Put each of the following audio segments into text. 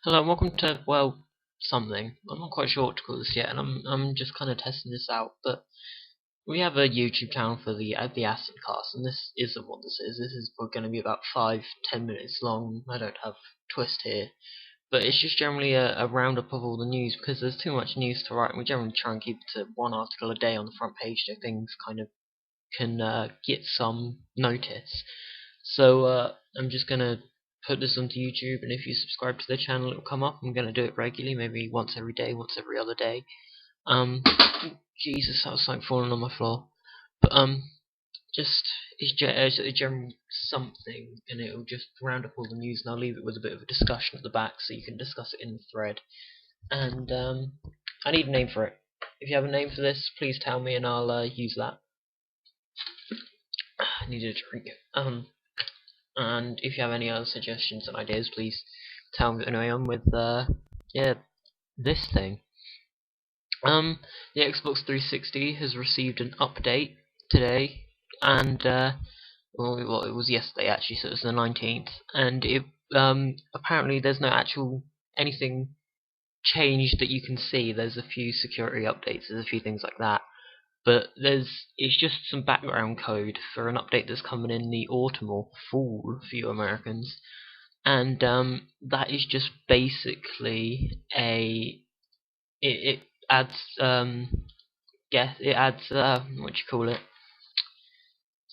Hello, and welcome to something. I'm not quite sure what to call this yet, and I'm just kind of testing this out. But we have a YouTube channel for the Acid Cast, and this isn't what this is. This is going to be about 5-10 minutes long. I don't have twist here, but it's just generally a roundup of all the news because there's too much news to write, and we generally try and keep it to one article a day on the front page so things kind of can get some notice. So I'm just gonna put this onto YouTube, and if you subscribe to the channel, it'll come up. I'm gonna do it regularly, maybe once every day, once every other day. Um, Jesus, that was something falling on my floor. But just it's a general something, and it'll just round up all the news, and I'll leave it with a bit of a discussion at the back, so you can discuss it in the thread. And I need a name for it. If you have a name for this, please tell me, and I'll use that. I need a drink. And if you have any other suggestions and ideas, please tell me. Anyway, on with this thing. The Xbox 360 has received an update today, and well, it was yesterday actually, so it was the 19th, and it apparently there's no actual anything changed that you can see. There's a few security updates, there's a few things like that, but it's just some background code for an update that's coming in the autumn or fall for you Americans, and that is just basically it adds what you call it,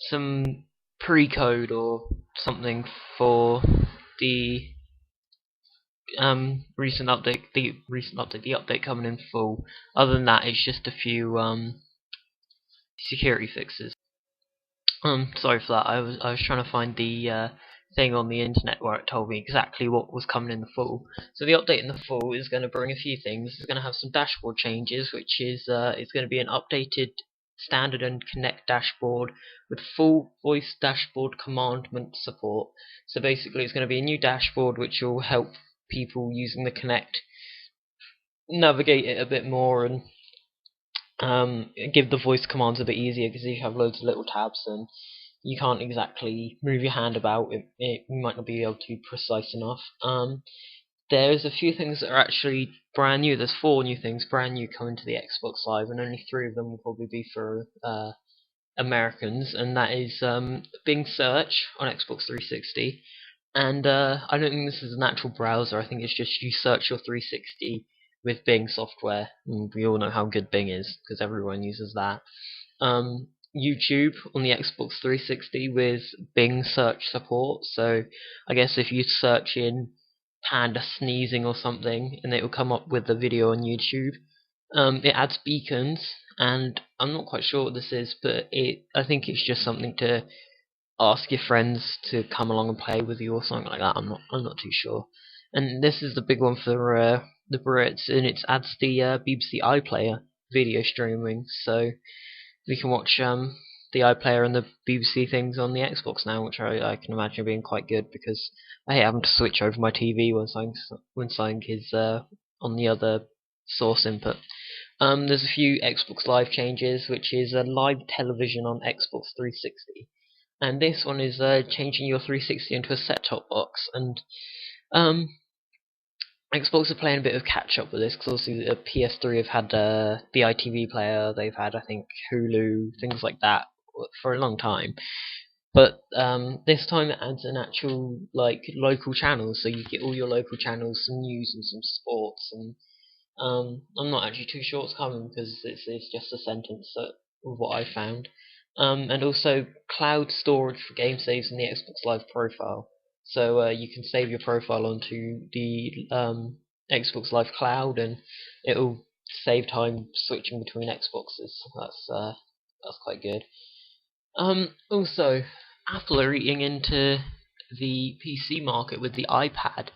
some pre-code or something for the the update coming in full. Other than that, it's just a few security fixes. Sorry for that. I was trying to find the thing on the internet where it told me exactly what was coming in the full. So the update in the full is going to bring a few things. It's going to have some dashboard changes, which is it's going to be an updated standard and Connect dashboard with full voice dashboard commandment support. So basically, it's going to be a new dashboard which will help people using the Connect navigate it a bit more and give the voice commands a bit easier, because if you have loads of little tabs and you can't exactly move your hand about, you might not be able to be precise enough. There's a few things that are actually brand new. There's 4 new things brand new coming to the Xbox Live, and only 3 of them will probably be for Americans, and that is Bing Search on Xbox 360. And I don't think this is an actual browser. I think it's just you search your 360 with Bing software. And we all know how good Bing is because everyone uses that. YouTube on the Xbox 360 with Bing search support. So I guess if you search in panda sneezing or something, and it will come up with the video on YouTube. It adds beacons, and I'm not quite sure what this is, but I think it's just something to ask your friends to come along and play with you or something like that. I'm not too sure. And this is the big one for the Brits, and it adds the BBC iPlayer video streaming, so we can watch the iPlayer and the BBC things on the Xbox now, which I can imagine being quite good, because I hate having to switch over my TV when something is on the other source input. There's a few Xbox Live changes, which is live television on Xbox 360. And this one is changing your 360 into a set-top box, and Xbox are playing a bit of catch-up with this, because obviously the PS3 have had the ITV player, they've had, I think, Hulu, things like that, for a long time. But this time it adds an actual local channel, so you get all your local channels, some news and some sports, and I'm not actually too sure what's coming, because it's just a sentence of what I found. And also cloud storage for game saves in the Xbox Live profile. So you can save your profile onto the Xbox Live cloud, and it'll save time switching between Xboxes. That's quite good. Also, Apple are eating into the PC market with the iPad,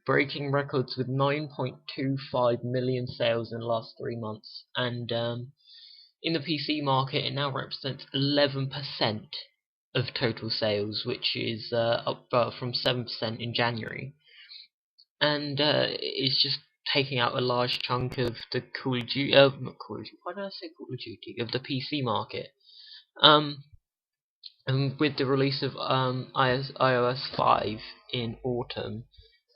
breaking records with 9.25 million sales in the last 3 months, and in the PC market, it now represents 11% of total sales, which is up from 7% in January, and it's just taking out a large chunk of the Call of Duty. Not Call of Duty. Why did I say Call of Duty? Of the PC market. And with the release of iOS 5 in autumn,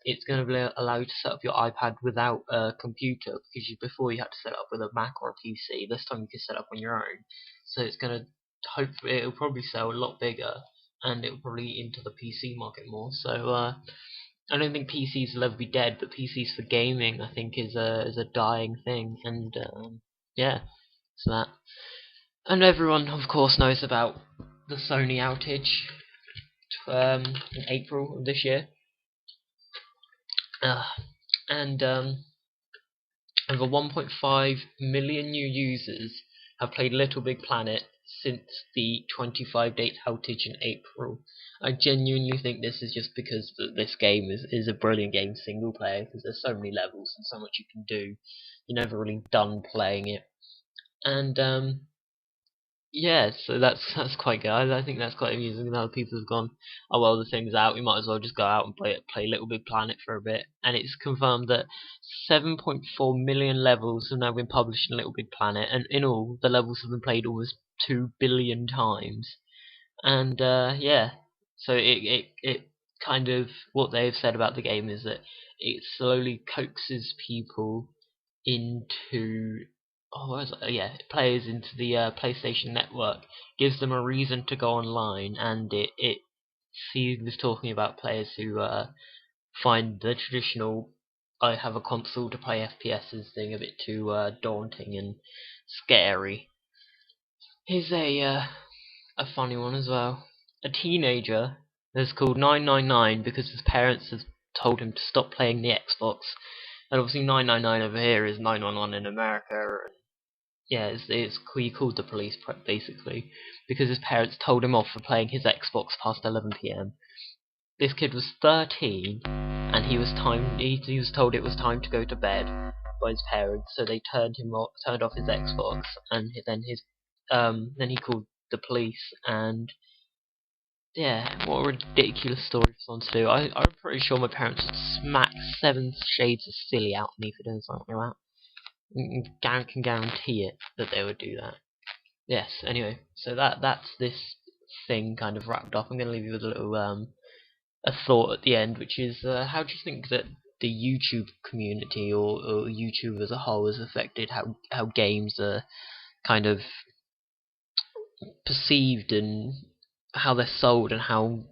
it's going to allow you to set up your iPad without a computer, because before you had to set it up with a Mac or a PC. This time you can set it up on your own. So it's going to hopefully it'll probably sell a lot bigger, and it'll probably into the PC market more. So I don't think PCs will ever be dead, but PCs for gaming I think is a dying thing, and yeah, so that. And everyone of course knows about the Sony outage in April of this year. Uh, and over 1.5 million new users have played Little Big Planet since the 25-day outage in April. I genuinely think this is just because this game is a brilliant game single player, because there's so many levels and so much you can do. You're never really done playing it. And yeah, so that's quite good. I think that's quite amusing. And other people have gone, oh well, the thing's out. We might as well just go out and play Little Big Planet for a bit. And it's confirmed that 7.4 million levels have now been published in Little Big Planet, and in all, the levels have been played almost 2 billion times. And yeah, so it kind of, what they've said about the game is that it slowly coaxes people into players into the PlayStation Network, gives them a reason to go online, and it was talking about players who find the traditional I have a console to play FPSs thing a bit too daunting and scary. Here's a funny one as well. A teenager is called 999 because his parents have told him to stop playing the Xbox. And obviously 999 over here is 911 in America. Yeah, he called the police basically because his parents told him off for playing his Xbox past 11 p.m. This kid was 13, and he was told it was time to go to bed by his parents, so they turned off his Xbox, and then he called the police. And yeah, what a ridiculous story for someone to do. I'm pretty sure my parents would smack 7 shades of silly out of me for doing something like that. Can guarantee it that they would do that. Yes. Anyway, so that's this thing kind of wrapped up. I'm going to leave you with a little a thought at the end, which is how do you think that the YouTube community or YouTube as a whole has affected how games are kind of perceived, and how they're sold, and how,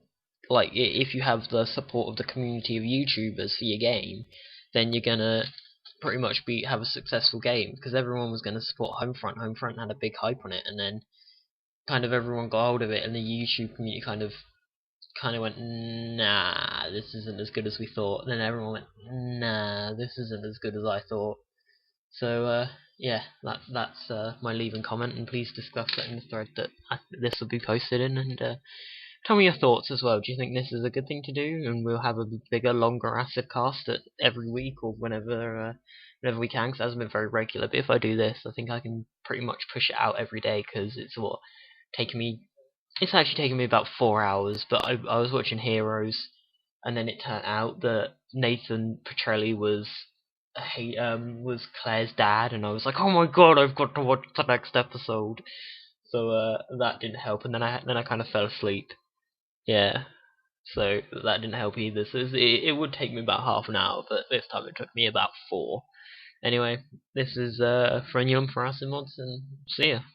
like, if you have the support of the community of YouTubers for your game, then you're gonna pretty much have a successful game, because everyone was going to support Homefront. Homefront had a big hype on it, and then kind of everyone got hold of it, and the YouTube community kind of went, nah, this isn't as good as we thought. And then everyone went, nah, this isn't as good as I thought. So yeah, that's my leaving comment, and please discuss that in the thread that this will be posted in, and tell me your thoughts as well. Do you think this is a good thing to do, and we'll have a bigger, longer acid cast every week or whenever we can? Because it hasn't been very regular, but if I do this, I think I can pretty much push it out every day, because it's actually taken me about 4 hours. But I was watching Heroes, and then it turned out that Nathan Petrelli was Claire's dad, and I was like, oh my god, I've got to watch the next episode. So that didn't help, and then I kind of fell asleep. Yeah, so that didn't help either. So it would take me about half an hour, but this time it took me about 4. Anyway, this is Fren for Acid Mods, and see ya.